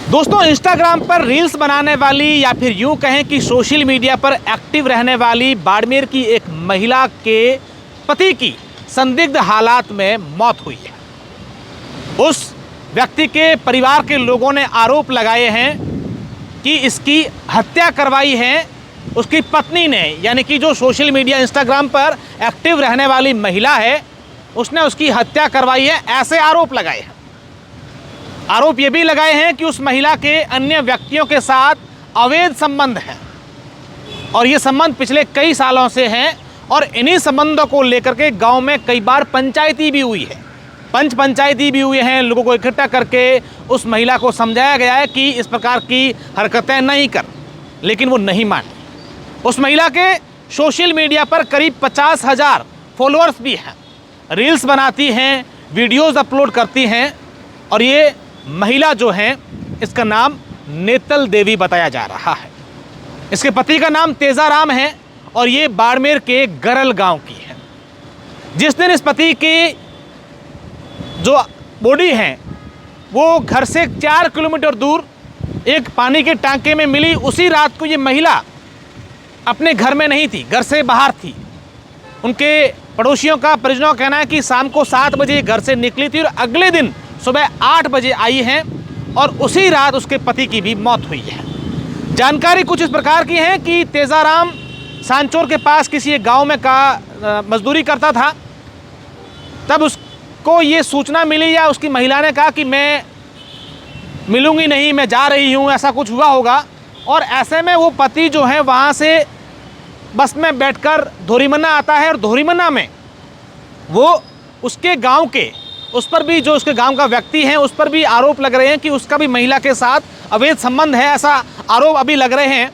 दोस्तों, इंस्टाग्राम पर रील्स बनाने वाली या फिर यूं कहें कि सोशल मीडिया पर एक्टिव रहने वाली बाड़मेर की एक महिला के पति की संदिग्ध हालात में मौत हुई है। उस व्यक्ति के परिवार के लोगों ने आरोप लगाए हैं कि इसकी हत्या करवाई है उसकी पत्नी ने, यानी कि जो सोशल मीडिया इंस्टाग्राम पर एक्टिव रहने वाली महिला है उसने उसकी हत्या करवाई है, ऐसे आरोप लगाए हैं। आरोप ये भी लगाए हैं कि उस महिला के अन्य व्यक्तियों के साथ अवैध संबंध हैं और ये संबंध पिछले कई सालों से हैं और इन्हीं संबंधों को लेकर के गांव में कई बार पंचायती भी हुई है, पंचायती भी हुए हैं। लोगों को इकट्ठा करके उस महिला को समझाया गया है कि इस प्रकार की हरकतें नहीं कर, लेकिन वो नहीं मानी। उस महिला के सोशल मीडिया पर करीब 50,000 फॉलोअर्स भी हैं, रील्स बनाती हैं, वीडियोज़ अपलोड करती हैं और ये महिला जो है इसका नाम नेतल देवी बताया जा रहा है। इसके पति का नाम तेजाराम है और ये बाड़मेर के गरल गांव की है। जिस दिन इस पति की जो बॉडी है वो घर से 4 किलोमीटर दूर एक पानी के टांके में मिली, उसी रात को ये महिला अपने घर में नहीं थी, घर से बाहर थी। उनके पड़ोसियों का, परिजनों का कहना है कि शाम को 7 बजे घर से निकली थी और अगले दिन सुबह 8 बजे आई हैं और उसी रात उसके पति की भी मौत हुई है। जानकारी कुछ इस प्रकार की है कि तेजाराम सांचौर के पास किसी एक गांव में मजदूरी करता था। तब उसको ये सूचना मिली या उसकी महिला ने कहा कि मैं मिलूंगी नहीं, मैं जा रही हूँ, ऐसा कुछ हुआ होगा। और ऐसे में वो पति जो है वहाँ से बस में बैठकर धोरीमन्ना आता है और धोरीमन्ना में वो उसके गांव के, उस पर भी जो उसके गांव का व्यक्ति है उस पर भी आरोप लग रहे हैं कि उसका भी महिला के साथ अवैध संबंध है, ऐसा आरोप अभी लग रहे हैं।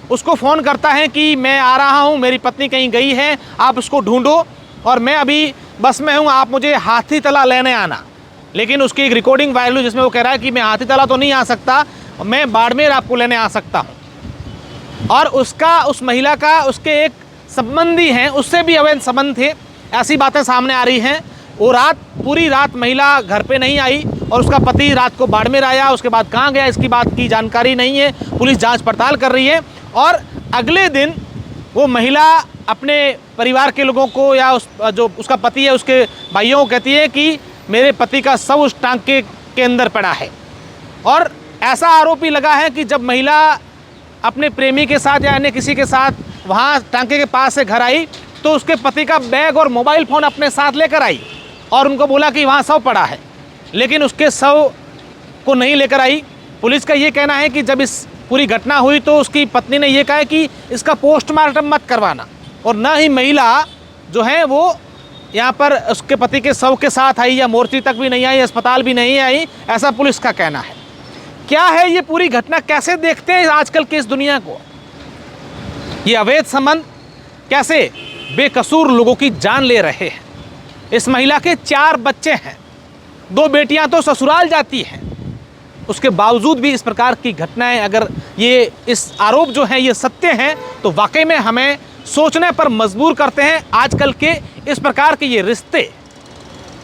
उसको फ़ोन करता है कि मैं आ रहा हूं, मेरी पत्नी कहीं गई है, आप उसको ढूंढो और मैं अभी बस में हूं, आप मुझे हाथी तला लेने आना। लेकिन उसकी एक रिकॉर्डिंग वायरल हुई जिसमें वो कह रहा है कि मैं हाथी तला तो नहीं आ सकता, मैं बाड़मेर आपको लेने आ सकता हूँ। और उसका, उस महिला का, उसके एक संबंधी हैं उससे भी अवैध संबंध थे, ऐसी बातें सामने आ रही हैं। वो पूरी रात महिला घर पे नहीं आई और उसका पति रात को बाड़मेर आया, उसके बाद कहाँ गया इसकी बात की जानकारी नहीं है। पुलिस जांच पड़ताल कर रही है और अगले दिन वो महिला अपने परिवार के लोगों को या जो उसका पति है उसके भाइयों को कहती है कि मेरे पति का शव उस टांके के अंदर पड़ा है। और ऐसा आरोप भी लगा है कि जब महिला अपने प्रेमी के साथ या अन्य किसी के साथ वहाँ टांके के पास से घर आई तो उसके पति का बैग और मोबाइल फ़ोन अपने साथ लेकर आई और उनको बोला कि वहाँ शव पड़ा है, लेकिन उसके शव को नहीं लेकर आई। पुलिस का ये कहना है कि जब इस पूरी घटना हुई तो उसकी पत्नी ने ये कहा कि इसका पोस्टमार्टम मत करवाना, और न ही महिला जो है वो यहाँ पर उसके पति के शव के साथ आई या मोर्ची तक भी नहीं आई, अस्पताल भी नहीं आई, ऐसा पुलिस का कहना है। क्या है ये पूरी घटना, कैसे देखते हैं आजकल की इस दुनिया को? ये अवैध संबंध कैसे बेकसूर लोगों की जान ले रहे हैं। इस महिला के 4 बच्चे हैं, 2 बेटियां तो ससुराल जाती हैं, उसके बावजूद भी इस प्रकार की घटनाएं, अगर ये इस आरोप जो हैं ये सत्य हैं तो वाकई में हमें सोचने पर मजबूर करते हैं। आजकल के इस प्रकार के ये रिश्ते,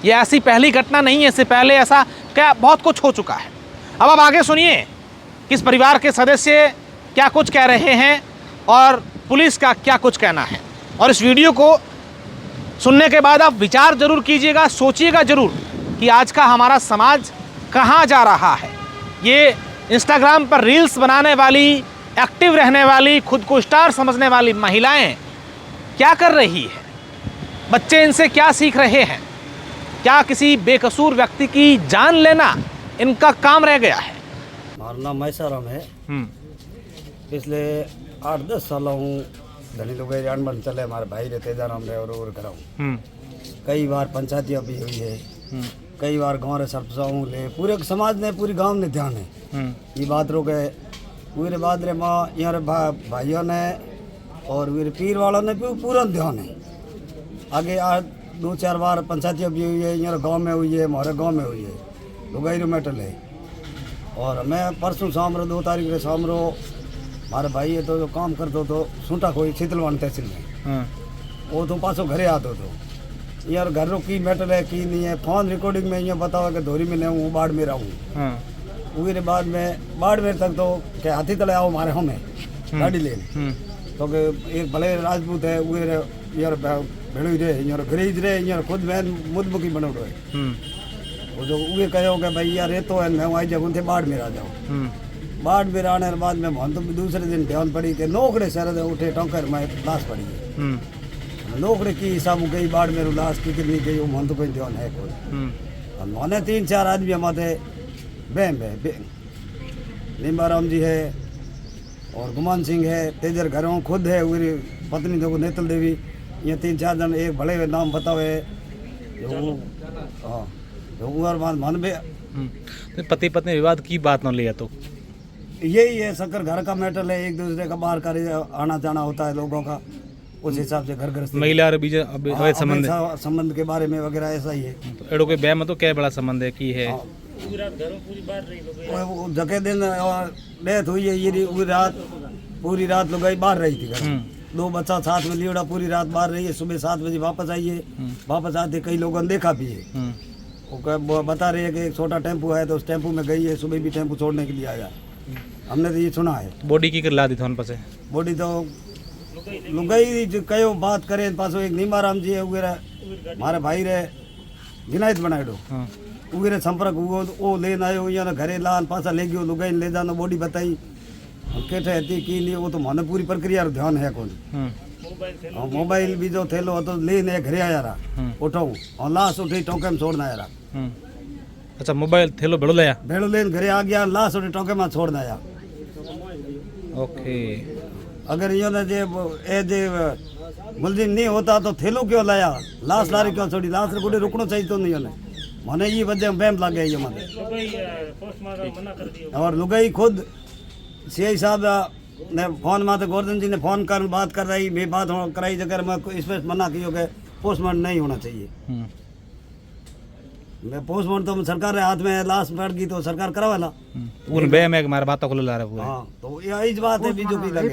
ये ऐसी पहली घटना नहीं है, इससे पहले ऐसा क्या बहुत कुछ हो चुका है। अब आप आगे सुनिए कि इस परिवार के सदस्य क्या कुछ कह रहे हैं और पुलिस का क्या कुछ कहना है। और इस वीडियो को सुनने के बाद आप विचार जरूर कीजिएगा, सोचिएगा जरूर कि आज का हमारा समाज कहाँ जा रहा है। ये इंस्टाग्राम पर रील्स बनाने वाली, एक्टिव रहने वाली, खुद को स्टार समझने वाली महिलाएं क्या कर रही है, बच्चे इनसे क्या सीख रहे हैं? क्या किसी बेकसूर व्यक्ति की जान लेना इनका काम रह गया है? हमारा नाम मैसाराम है। पिछले 8-10 साल हूँ धनी लोग अनबन चले, हमारे भाई रे तेजाराम रहे और कराऊँ। कई बार पंचायतियाँ भी हुई है, कई बार गाँव रे सरपंच ले, पूरे समाज ने, पूरी गांव ने ध्यान है ये बात रो गए। पूरे बाद रे माँ यहाँ भाइयों ने और वीर पीर वालों ने भी पूरा ध्यान है। आगे 2-4 बार पंचायतियाँ भी हुई है, यहाँ गाँव में हुई है, हमारे गाँव में हुई है, लुगाई मेटल है। और मैं परसों शाम 2 तारीख रे शाम हमारे भाई है तो जो काम करते तो सूटा कोई शीतलवान तहसील में वो तो पासो घरे आते तो यार घर की मेटल है की नहीं है। फोन रिकॉर्डिंग में ये बतावा कि धोरी में नहीं हूँ, बाढ़ में रहूँ। उसके बाद में बाड़मेर तक तो के हाथी तले आओ मारे हमें गाड़ी लेने तो के एक भले राजपूत है वो यार भेड़ो रे यार गरीज रे यार खुद मैं मुदमुखी बनोड़ो है वो जो उगे कहो कि भाई यार ये तो है मैं आई जाऊँ थे बाड़मेर आ जाऊँ बाड़मेर आने के बाद में मन तो दूसरे दिन ध्यान पड़ी कि नौकड़े शहर उठे टोकर में लाश पड़ी है नौकड़े की हिसाब गई बाड़मेर लाश की कितनी गई वो मन तो कोई ध्यान है कोई मैंने 3-4 आदमी हमारे बैम है नीमाराम जी है और गुमान सिंह है तेजर घरों खुद है मेरी पत्नी देखो नेतल देवी ये 3-4 जन एक बड़े नाम बताओ है हाँ मन में पति पत्नी विवाद की बात न लिया तो यही है शक्कर घर का मैटर है एक दूसरे का बाहर का आना जाना होता है लोगों का उस हिसाब से घर गृहस्थी महिला और बीज अवैध संबंध संबंध के बारे में वगैरह ऐसा ही है एड़ो के ब्याह में तो क्या बड़ा संबंध है की है जगह दिन डेथ हुई है ये पूरी रात लोग बाहर रही थी घर 2 बच्चा साथ में लियोड़ा पूरी रात बाहर रही है सुबह 7 बजे वापस आई है वापस आते कई लोगों ने देखा भी है वो बता रहे हैं कि एक छोटा टेम्पो है तो उस टेम्पो में गई है सुबह भी टेम्पो छोड़ने के लिए आया हमने तो ये सुना है बॉडी की ला दी थोन पासे बॉडी तो लुगाई जो कयो बात करे पासो एक नीमाराम जी है वगैरह हमारे भाई रे गिनायत बनाए दो वगैरह संपर्क हुआ वो लेन आयो या घरे लान पासा ले गयो लुगाई ले जाना बॉडी बताई केठे हती की नहीं वो तो माने पूरी प्रक्रिया ध्यान है कौन मोबाइल भी जो थेलो तो लेने घरे आया रहा उठाऊं और लाश उठी टोके में छोड़ना आया रहा अच्छा मोबाइल थेलो भेड़ो लाया भेड़ो लेन घरे आ गया लाश उठी टोके में छोड़ना आया ओके अगर यो ना जे मुलजिम नहीं होता तो थेलो क्यों लाया लाश लारी क्यों छोड़ी लाश रे रुकनो चाहिए तो नहीं होने मने ये वजह बैम लग गया ये मने और लुगाई खुद सीआई साहब ने फोन में तो गोवर्धन जी ने फोन कर बात कर रही मैं बात कराई जगह मैं इस पर मना किया कि पोस्टमार्टम नहीं होना चाहिए मैं पोस्टमार्टम तो सरकार के हाथ में लाश पड़ गई तो सरकार करवाला उन बे में हमारे बातों को ला रहा है हाँ तो यही बात है बीजेपी लगे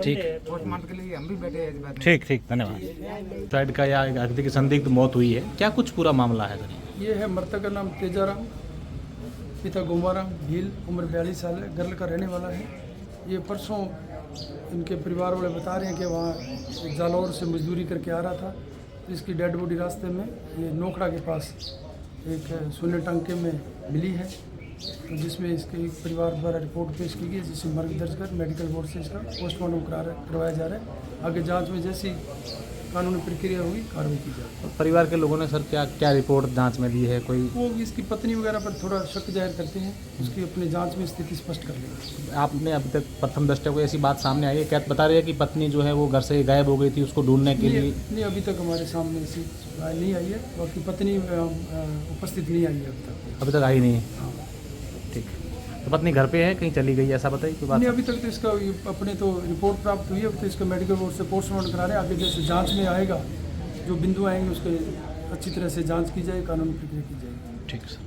ठीक पोस्टमार्टम के लिए हम भी बैठे हैं इस बात में। ठीक धन्यवाद साइड का या अगले की संदिग्ध मौत हुई है क्या कुछ पूरा मामला है ये है मृतक का नाम तेजाराम पिता गोमाराम भील उम्र 42 साल है गर्ल का रहने वाला है ये परसों इनके परिवार वाले बता रहे हैं कि वहाँ जालौर से मजदूरी करके आ रहा था तो इसकी डेड बॉडी रास्ते में ये नोखड़ा के पास एक सोने टंके में मिली है तो जिसमें इसके परिवार द्वारा रिपोर्ट पेश की गई जिसमें मर्ग दर्ज कर मेडिकल बोर्ड से इसका पोस्टमार्टम करवाया जा रहा है आगे जांच में जैसी कानूनी प्रक्रिया होगी कार्रवाई की जाएगी। परिवार के लोगों ने सर क्या रिपोर्ट जांच में दी है कोई वो इसकी पत्नी वगैरह पर थोड़ा शक जाहिर करते हैं उसकी अपनी जांच में स्थिति स्पष्ट कर लेंगे। आपने अभी तक प्रथम दृष्टया को ऐसी बात सामने आई है क्या बता रही है कि पत्नी जो है वो घर से गायब हो गई थी उसको ढूंढने के लिए नहीं अभी तक हमारे सामने ऐसी राय नहीं आई है बाकी पत्नी उपस्थित नहीं आई है अभी तक आई नहीं है ठीक तो पत्नी घर पे है कहीं चली गई ऐसा बताइए कोई बात नहीं अभी तक तो इसका अपने तो रिपोर्ट प्राप्त हुई है तो इसका मेडिकल बोर्ड से पोस्टमार्टम करा रहे हैं आगे जैसे जांच में आएगा जो बिंदु आएंगे उसके अच्छी तरह से जांच की जाए कानूनी प्रक्रिया की जाएगी। ठीक सर।